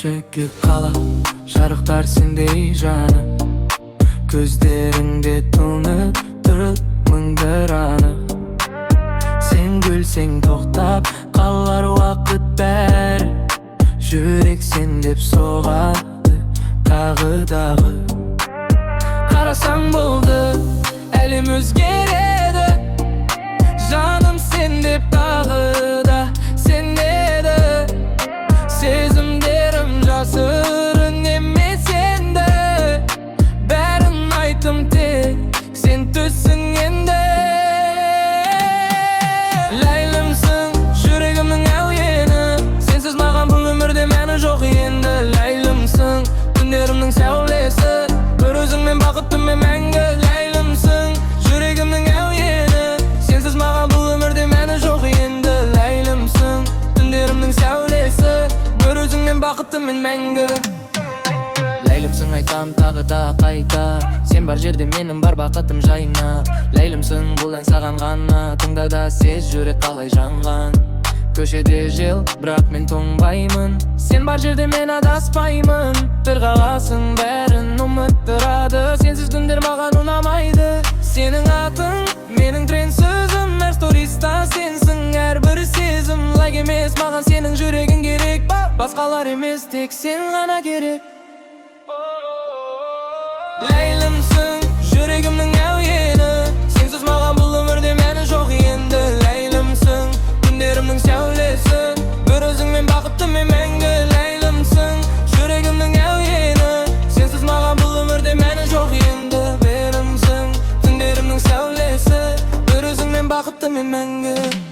çekip kala Şarıklar sendey canı Gözlerinde tınıp durur mыңdır anı Sen gülsең тоқтап қалар уақыт бәрі Жүрек сен деп соғады тағы Қарасаң болды әлем өзгереді Жаным сен деп тағы да сенеді Сезімдерім жасырын емес енді Бәрін айтым тек сен түсің енді Ләйлімсің жүрегімнің әуені Сенсіз маған бұл өмірде мәні жоқ енді Ләйлімсің түндерімнің сәулесі Бір өзіңмен бақыттыммен мәңгі Ләйлімсің жүрегімнің әуені Сенсіз маған бұл өмірде мәні жоқ енді Ләйлімсің түндерімнің сәулесі Бір өзіңмен бақыттыммен мәңгі Ләйлімсің айтам тағы да қайта Сен бар жерде менің бар бақытым жайна Ләйлімсің бұл ән саған ғана Тыңда да сез жүрек қалай жанған Көшеде жел, бірақ мен тоңбаймын Сен бар жерде мен адаспаймын Бір қаласың бәрін ұмыттырады Сенсіз түндер маған ұнамайды Сенің атың, менің тренд сөзім Әр сториста сенсің әрбір сезім Лайк емес маған сенің жүрегің керек Басқалар емес тек сен ғана керек Ләйлімсің жүрегімнің әуені Сенсіз маған бұл өмірде мәні жоқ енді Ләйлімсің түндерімнің сәулесі Бір өзіңмен бақыттыммен мәңгі Ләйлімсің жүрегімнің әуені Сенсіз маған бұл өмірде мәні жоқ енді Берімсің түндерімнің сәулесі Бір өзіңмен бақыттыммен мәңгі